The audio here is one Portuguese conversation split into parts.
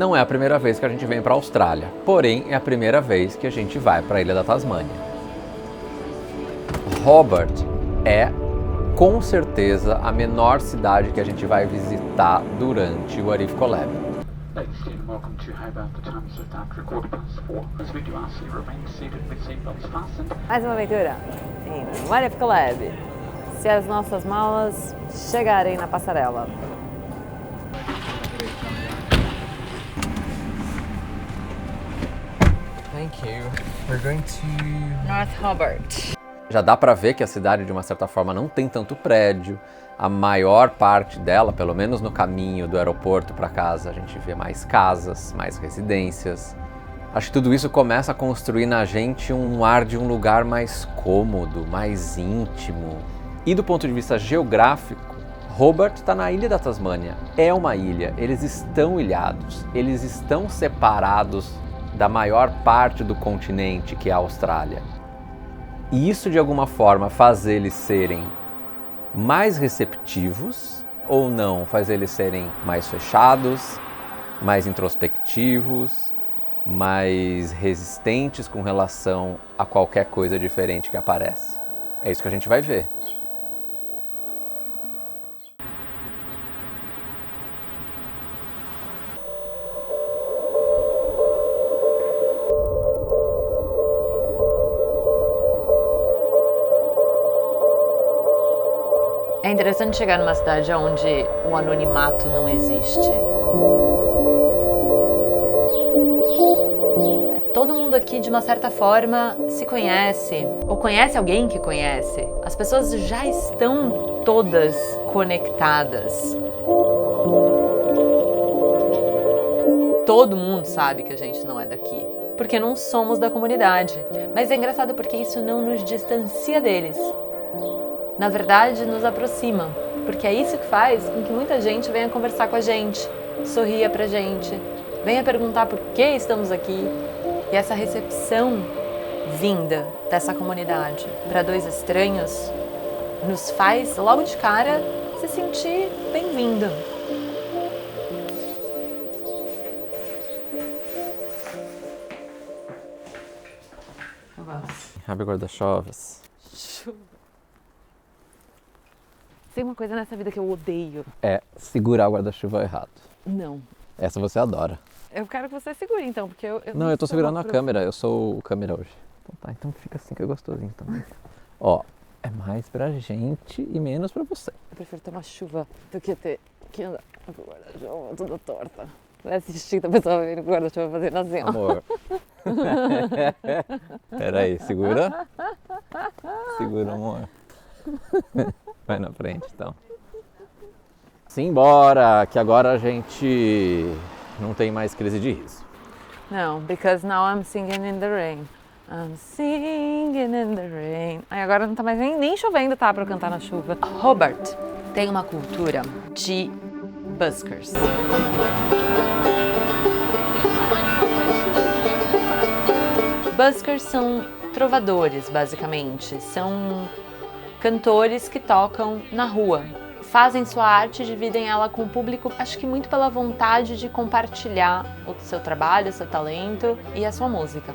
Não é a primeira vez que a gente vem para a Austrália, porém é a primeira vez que a gente vai para a Ilha da Tasmânia. Hobart é, com certeza, a menor cidade que a gente vai visitar durante o What If Collab. Ladies and welcome to Hobart. The time is at 4:15. As we do ask you remain seated with seatbelts fastened. Mais uma aventura em What If Collab. Se as nossas malas chegarem na passarela. Thank you. We're going to North Hobart. Já dá para ver que a cidade, de uma certa forma, não tem tanto prédio. A maior parte dela, pelo menos no caminho do aeroporto para casa, a gente vê mais casas, mais residências. Acho que tudo isso começa a construir na gente um ar de um lugar mais cômodo, mais íntimo. E do ponto de vista geográfico, Hobart está na Ilha da Tasmânia. É uma ilha, eles estão ilhados, eles estão separados da maior parte do continente, que é a Austrália. E isso, de alguma forma, faz eles serem mais receptivos ou não, faz eles serem mais fechados, mais introspectivos, mais resistentes com relação a qualquer coisa diferente que aparece. É isso que a gente vai ver. É interessante chegar numa cidade onde o anonimato não existe. Todo mundo aqui, de uma certa forma, se conhece, ou conhece alguém que conhece. As pessoas já estão todas conectadas. Todo mundo sabe que a gente não é daqui, porque não somos da comunidade. Mas é engraçado porque isso não nos distancia deles. Na verdade, nos aproxima, porque é isso que faz com que muita gente venha conversar com a gente, sorria pra gente, venha perguntar por que estamos aqui. E essa recepção vinda dessa comunidade para dois estranhos nos faz, logo de cara, se sentir bem-vindo. Abre guarda-chuvas. Tem uma coisa nessa vida que eu odeio. É segurar o guarda-chuva errado. Não. Essa você adora. Eu quero que você segure, então, porque eu Não, eu tô segurando a câmera, eu sou o câmera hoje. Então tá, então fica assim que é gostosinho também. Ó, é mais pra gente e menos pra você. Eu prefiro ter uma chuva do que ter que andar com o guarda-chuva toda torta. Vai assistir a pessoa vendo o guarda-chuva fazendo assim, ó. Amor. Peraí, segura. Segura, amor. Vai na frente, então. Simbora, que agora a gente não tem mais crise de riso. Não, because now I'm singing in the rain. I'm singing in the rain. Aí agora não tá mais nem chovendo, tá, pra eu cantar na chuva. Hobart tem uma cultura de buskers. Buskers são trovadores, basicamente. São cantores que tocam na rua. Fazem sua arte e dividem ela com o público, acho que muito pela vontade de compartilhar o seu trabalho, o seu talento e a sua música.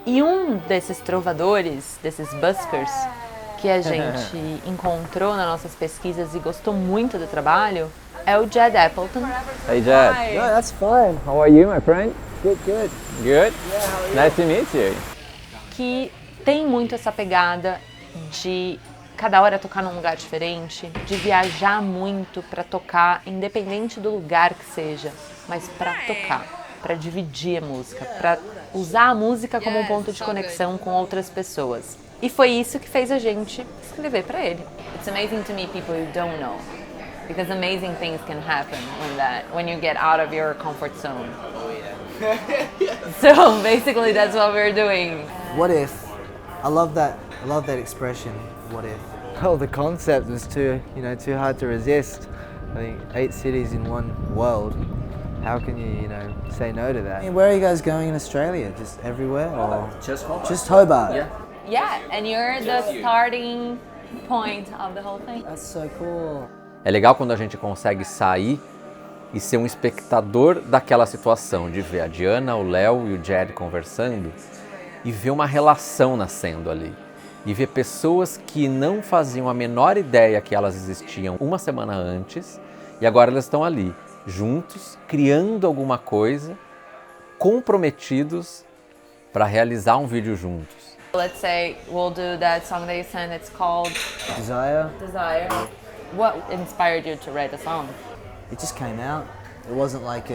E um desses trovadores, desses buskers, que a gente encontrou nas nossas pesquisas e gostou muito do trabalho, é o Jed Appleton. Hey Jed. Hi. No, that's fine. How are you, my friend? Good, good. Good? Yeah, how are you? Nice to meet you. Que tem muito essa pegada de cada hora tocar num lugar diferente, de viajar muito para tocar, independente do lugar que seja, mas para tocar, para dividir a música, para usar a música como um ponto de conexão com outras pessoas. E foi isso que fez a gente escrever para ele. It's amazing to meet people you don't know, because amazing things can happen when you get out of your comfort zone. So basically that's what we're doing. What if? I love that expression. What if? Well, the concept was too hard to resist. I think 8 cities in one world. How can you say no to that? Where are you guys going in Australia? Just everywhere, or Just Hobart. just Hobart? Yeah. Yeah, and you're the starting point of the whole thing. That's so cool. É legal quando a gente consegue sair e ser um espectador daquela situação, de ver a Diana, o Léo e o Jed conversando e ver uma relação nascendo ali. E ver pessoas que não faziam a menor ideia que elas existiam uma semana antes e agora elas estão ali, juntos, criando alguma coisa, comprometidos para realizar um vídeo juntos. Let's say we'll do that song that you sent, it's called Desire. Desire. What inspired you to write the song? It just came out. It wasn't like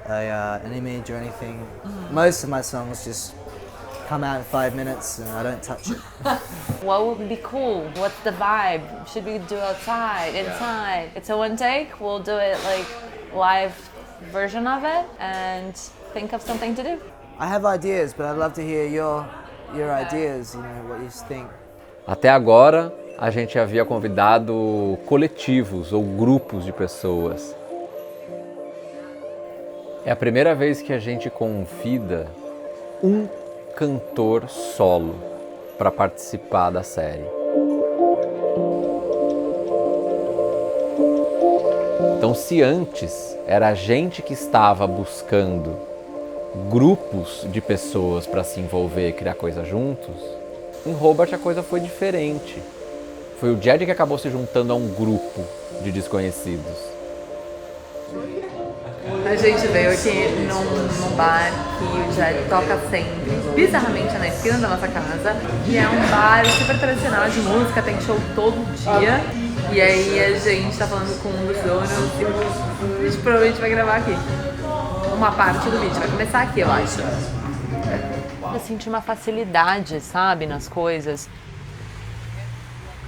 an image or anything. Most of my songs just come out in 5 minutes and I don't touch it. What would be cool? What's the vibe? Should we do outside, inside? It's a one take. We'll do it like live version of it and think of something to do. I have ideas, but I'd love to hear your ideas, you know, what you think. Até agora, a gente havia convidado coletivos ou grupos de pessoas. É a primeira vez que a gente convida um cantor solo para participar da série. Então, se antes era a gente que estava buscando grupos de pessoas para se envolver e criar coisa juntos, em Hobart a coisa foi diferente. Foi o Jed que acabou se juntando a um grupo de desconhecidos. A gente veio aqui num bar que o Jed toca sempre, bizarramente na esquina da nossa casa. E é um bar super tradicional de música, tem show todo dia. E aí a gente tá falando com um dos donos e a gente provavelmente vai gravar aqui. Uma parte do vídeo, vai começar aqui, eu acho. Eu senti uma facilidade, sabe, nas coisas.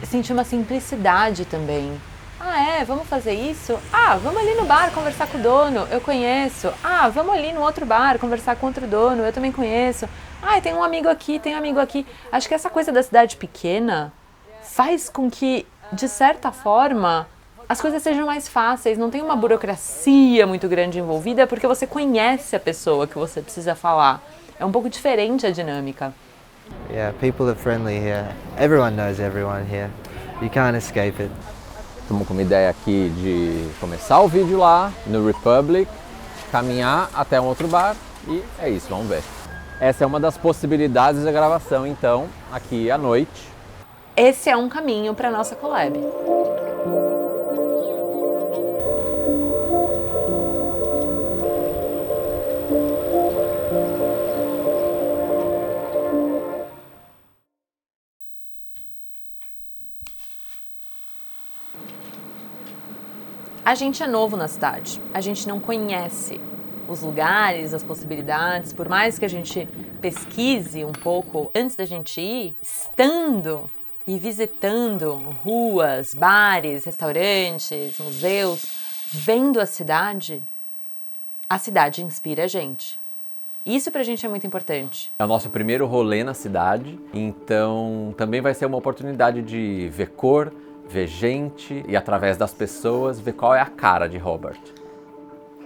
Eu senti uma simplicidade também. Ah, vamos fazer isso? Ah, vamos ali no bar conversar com o dono, eu conheço. Ah, vamos ali no outro bar conversar com outro dono, eu também conheço. Ah, tem um amigo aqui, tem um amigo aqui. Acho que essa coisa da cidade pequena faz com que, de certa forma, as coisas sejam mais fáceis, não tem uma burocracia muito grande envolvida, porque você conhece a pessoa que você precisa falar. É um pouco diferente a dinâmica. Yeah, people are friendly here. Everyone knows everyone here. You can't escape it. Estamos com uma ideia aqui de começar o vídeo lá no Republic, caminhar até um outro bar e é isso, vamos ver. Essa é uma das possibilidades da gravação, então, aqui à noite. Esse é um caminho para nossa collab. A gente é novo na cidade, a gente não conhece os lugares, as possibilidades, por mais que a gente pesquise um pouco antes da gente ir, estando e visitando ruas, bares, restaurantes, museus, vendo a cidade inspira a gente. Isso pra gente é muito importante. É o nosso primeiro rolê na cidade, então também vai ser uma oportunidade de ver cor, ver gente e, através das pessoas, ver qual é a cara de Hobart.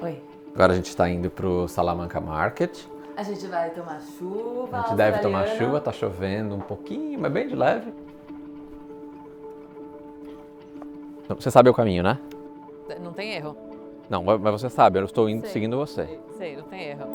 Oi. Agora a gente está indo pro Salamanca Market. A gente vai tomar chuva. A gente deve tomar chuva, tá chovendo um pouquinho, mas bem de leve. Você sabe o caminho, né? Não tem erro. Não, mas você sabe, eu estou indo seguindo você. Sei, não tem erro.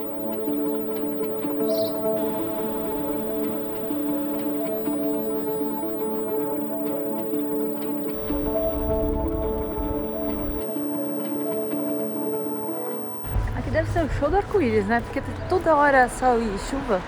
Aqui deve ser o show do arco-íris, né? Porque toda hora sol e chuva.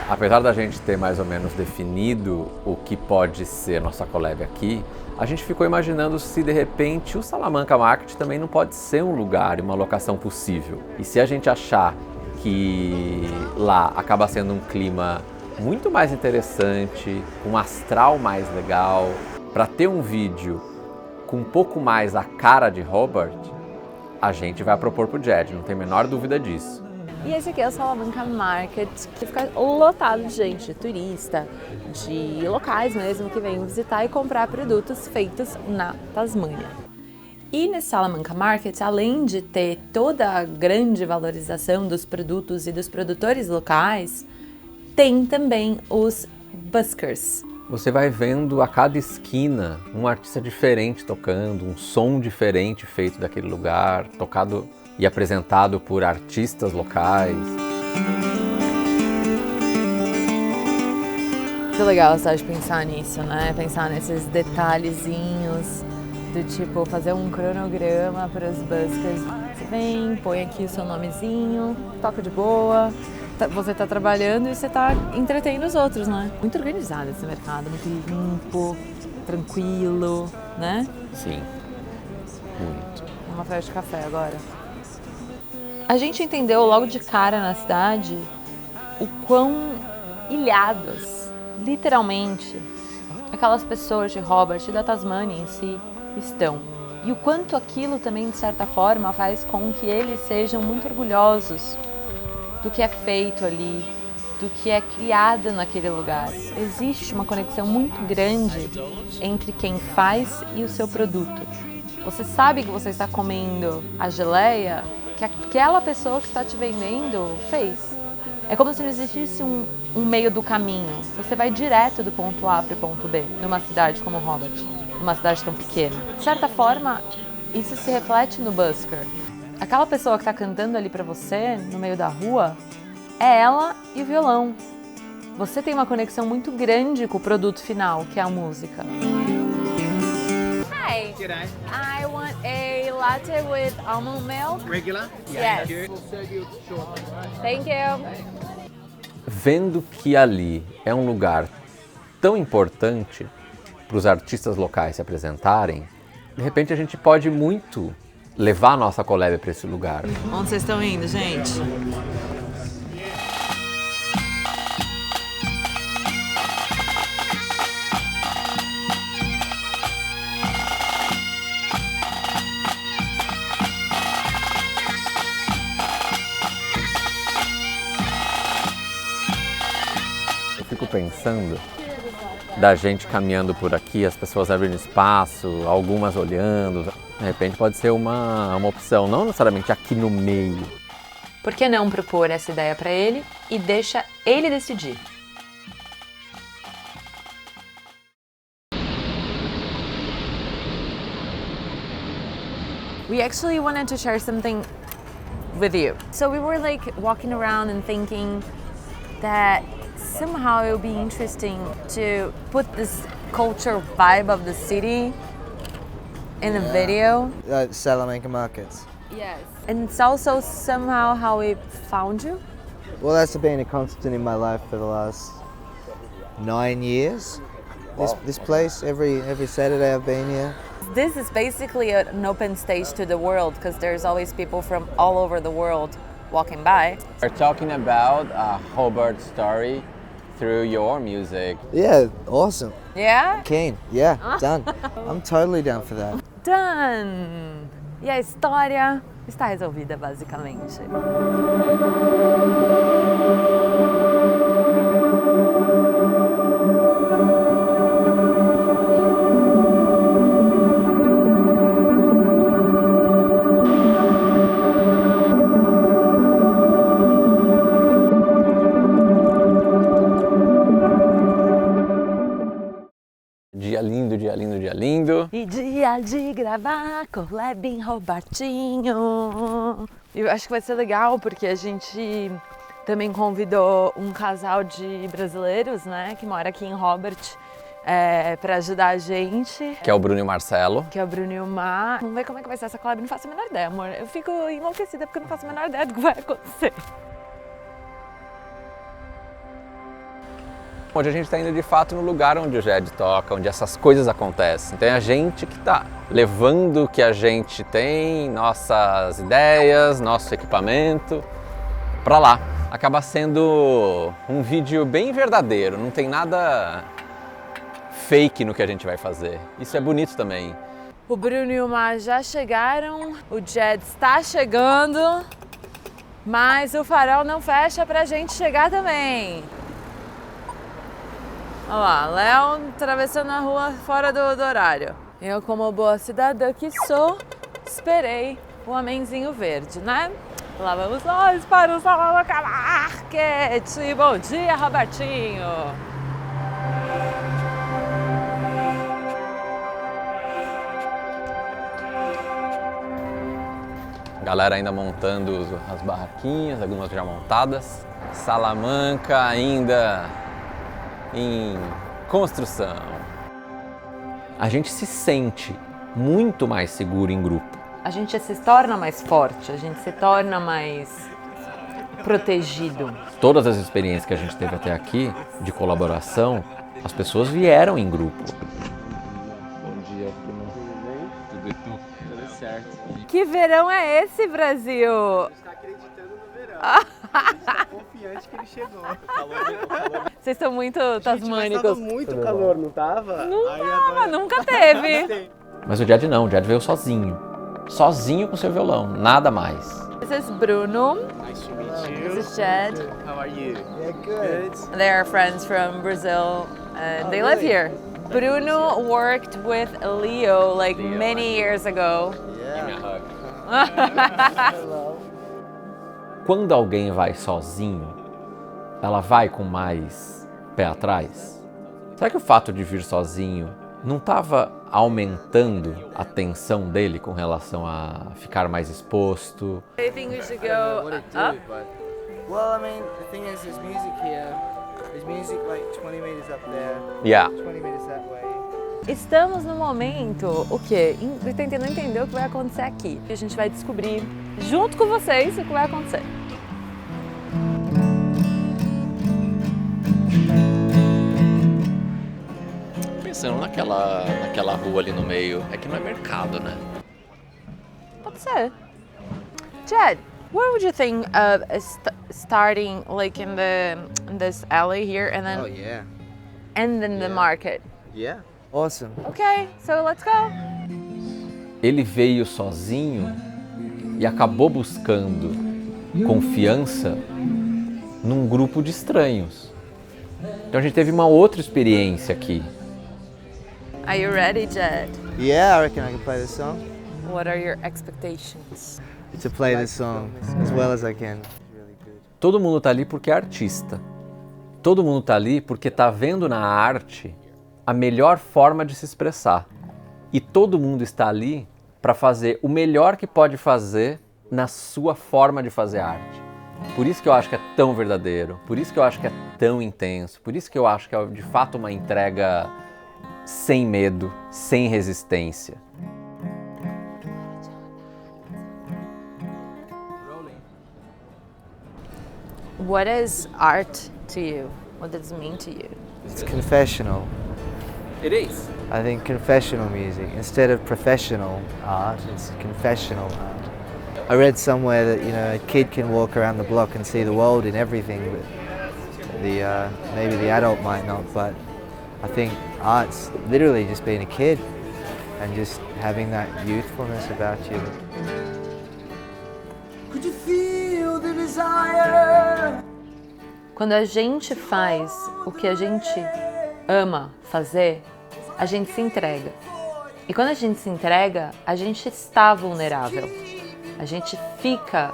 Apesar da gente ter mais ou menos definido o que pode ser nossa collab aqui, a gente ficou imaginando se de repente o Salamanca Market também não pode ser um lugar e uma locação possível. E se a gente achar que lá acaba sendo um clima muito mais interessante, um astral mais legal, para ter um vídeo com um pouco mais a cara de Hobart, a gente vai propor pro Jed, não tem a menor dúvida disso. E esse aqui é o Salamanca Market, que fica lotado de gente, de turista, de locais mesmo que vêm visitar e comprar produtos feitos na Tasmânia. E nesse Salamanca Market, além de ter toda a grande valorização dos produtos e dos produtores locais, tem também os buskers. Você vai vendo a cada esquina um artista diferente tocando, um som diferente feito daquele lugar, tocado e apresentado por artistas locais. Muito legal só de pensar nisso, né? Pensar nesses detalhezinhos do tipo fazer um cronograma para os buskers. Você vem, põe aqui o seu nomezinho, toca de boa. Você tá trabalhando e você tá entretendo os outros, né? Muito organizado esse mercado, muito limpo, tranquilo, né? Sim, muito. Uma festa de café agora. A gente entendeu logo de cara na cidade o quão ilhados, literalmente, aquelas pessoas de Hobart e da Tasmânia em si estão. E o quanto aquilo também, de certa forma, faz com que eles sejam muito orgulhosos do que é feito ali, do que é criado naquele lugar. Existe uma conexão muito grande entre quem faz e o seu produto. Você sabe que você está comendo a geleia que aquela pessoa que está te vendendo fez. É como se não existisse um meio do caminho. Você vai direto do ponto A para o ponto B, numa cidade como Hobart, numa cidade tão pequena. De certa forma, isso se reflete no busker. Aquela pessoa que está cantando ali para você, no meio da rua, é ela e o violão. Você tem uma conexão muito grande com o produto final, que é a música. Hi, I want a latte with almond milk. Regular? Yes. Thank you. Vendo que ali é um lugar tão importante para os artistas locais se apresentarem, de repente a gente pode muito levar a nossa collab para esse lugar. Onde vocês estão indo, gente? Eu fico pensando da gente caminhando por aqui, as pessoas abrindo espaço, algumas olhando. De repente pode ser uma opção, não necessariamente aqui no meio. Por que não propor essa ideia para ele e deixa ele decidir? We actually wanted to share something with you. So we were like walking around and thinking that somehow it would be interesting to put this culture vibe of the city in a video. Salamanca markets. Yes. And it's also somehow how we found you. Well, that's been a constant in my life for the last 9 years. This place, every Saturday I've been here. This is basically an open stage to the world because there's always people from all over the world walking by. We're talking about a Hobart story through your music. Yeah, awesome. Yeah? Keen. Yeah, done. I'm totally down for that. Done! E a história está resolvida, basicamente. Dia lindo, dia lindo, dia lindo. E dia de gravar collab em Robertinho. Eu acho que vai ser legal porque a gente também convidou um casal de brasileiros, né, que mora aqui em Hobart, para ajudar a gente. Que é o Bruno e o Marcelo. Que é o Bruno e o Mar. Vamos ver como é que vai ser essa collab, não faço a menor ideia, amor. Eu fico enlouquecida porque eu não faço a menor ideia do que vai acontecer. Hoje a gente está indo de fato no lugar onde o Jed toca, onde essas coisas acontecem. Então é a gente que está levando o que a gente tem, nossas ideias, nosso equipamento, para lá. Acaba sendo um vídeo bem verdadeiro, não tem nada fake no que a gente vai fazer. Isso é bonito também. O Bruno e o Mar já chegaram, o Jed está chegando, mas o farol não fecha pra gente chegar também. Olha lá, Léo atravessando a rua fora do horário. Eu, como boa cidadã que sou, esperei o homenzinho verde, né? Lá vamos nós para o Salamanca Market! Bom dia, Robertinho! Galera ainda montando as barraquinhas, algumas já montadas. Salamanca ainda em construção. A gente se sente muito mais seguro em grupo. A gente se torna mais forte, a gente se torna mais protegido. Todas as experiências que a gente teve até aqui, de colaboração, as pessoas vieram em grupo. Bom dia, primo. Tudo certo. Que verão é esse, Brasil? A gente tá acreditando no verão. A gente tá confiante que ele chegou. Vocês estão muito Mas tasmânicos. tava muito calor, não tava? Não Aí tava, agora... nunca teve. Mas o Jed não, o Jed veio sozinho. Sozinho com seu violão, nada mais. This is Bruno. Nice to meet you. This is Jed. How are you? Yeah, good. They are friends from Brazil and they live here. Bruno worked with Leo like many years ago. Yeah. Quando alguém vai sozinho, ela vai com mais pé atrás? Será que o fato de vir sozinho não estava aumentando a tensão dele com relação a ficar mais exposto? I think we should go What it do, up. but well, I mean, the thing is, there's music here. There's music like 20 meters up there, Yeah. 20 meters that way. Estamos no momento, o quê? Tentando entender o que vai acontecer aqui. A gente vai descobrir, junto com vocês, o que vai acontecer. Pensando naquela rua ali no meio, é que não é mercado, né? Pode ser. Jed, what would you think of starting like in this alley here and then Oh yeah. end in the market? Yeah. Awesome. Okay, so let's go. Ele veio sozinho e acabou buscando confiança num grupo de estranhos. Então a gente teve uma outra experiência aqui. Are you ready, Jed? Yeah, I reckon I can play this song. What are your expectations? To play this song as well as I can. Really good. Todo mundo tá ali porque é artista. Todo mundo tá ali porque tá vendo na arte a melhor forma de se expressar. E todo mundo está ali para fazer o melhor que pode fazer na sua forma de fazer arte. Por isso que eu acho que é tão verdadeiro, por isso que eu acho que é tão intenso, por isso que eu acho que é de fato uma entrega sem medo, sem resistência. What is art to you? What does it mean to you? It's confessional. It is. I think confessional music instead of professional art. It's confessional art. I read somewhere that a kid can walk around the block and see the world in everything, but maybe the adult might not. But I think art's literally just being a kid and just having that youthfulness about you. Could you feel the desire? Quando a gente faz o que a gente ama fazer, a gente se entrega. E quando a gente se entrega, a gente está vulnerável. A gente fica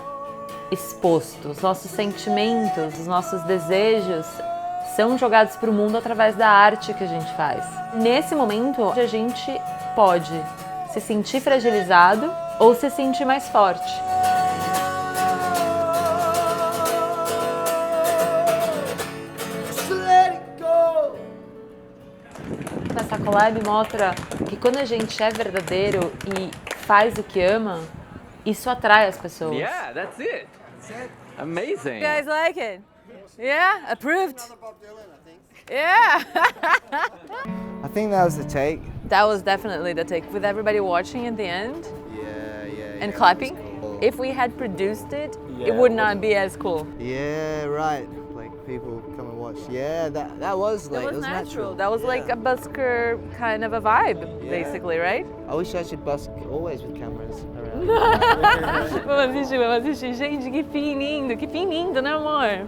exposto. Os nossos sentimentos, os nossos desejos são jogados para o mundo através da arte que a gente faz. Nesse momento, a gente pode se sentir fragilizado ou se sentir mais forte. Essa collab mostra que quando a gente é verdadeiro e faz o que ama, isso atrai as pessoas. Yeah, that's it. Amazing. You guys like it? Yeah, approved. Yeah. I think that was the take. That was definitely the take. With everybody watching at the end Yeah. and clapping. If we had produced it, it would not be as cool. Yeah, right. Like people come and watch. Yeah, that was like That it was was natural. That was like Yeah. a busker kind of a vibe, Yeah. basically, right? I wish I should busk always with cameras around. Vamos assistir. Gente, que fim lindo, né, amor?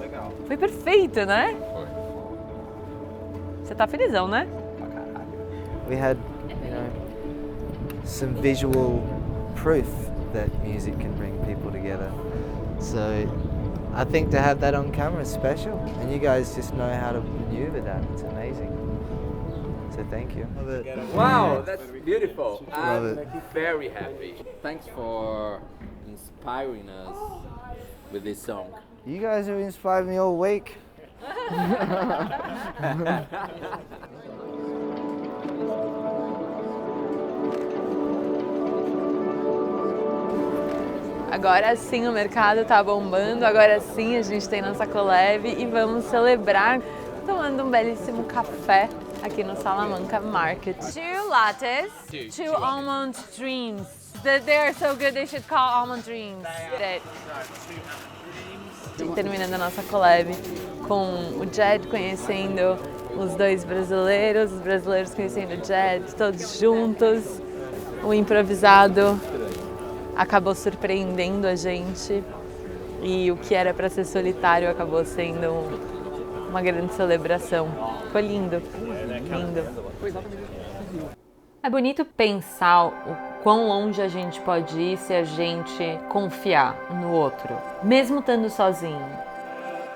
Legal. Foi perfeito, né? Você tá felizão, né? We had, some visual proof that music can bring people together. So I think to have that on camera is special, and you guys just know how to maneuver that. It's amazing. So thank you. Love it. Wow, that's beautiful. Love I'm very happy. Thanks for inspiring us with this song. You guys have inspired me all week. Agora sim o mercado tá bombando, agora sim a gente tem nossa collab e vamos celebrar tomando um belíssimo café aqui no Salamanca Market. 2 lattes, 2 almond dreams. They are so good, they should call almond dreams. Terminando a nossa collab com o Jed conhecendo os dois brasileiros, os brasileiros conhecendo o Jed, todos juntos. O improvisado acabou surpreendendo a gente e o que era para ser solitário acabou sendo uma grande celebração. Foi lindo, lindo. É bonito pensar o quão longe a gente pode ir se a gente confiar no outro, mesmo estando sozinho.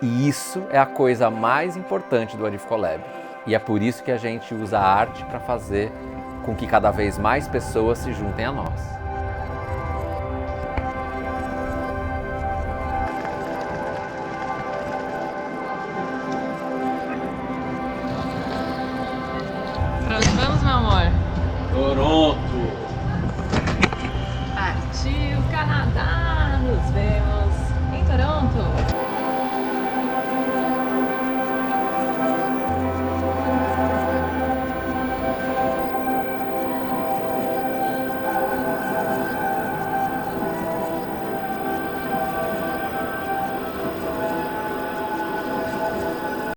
E isso é a coisa mais importante do Arif Collab. E é por isso que a gente usa a arte para fazer com que cada vez mais pessoas se juntem a nós.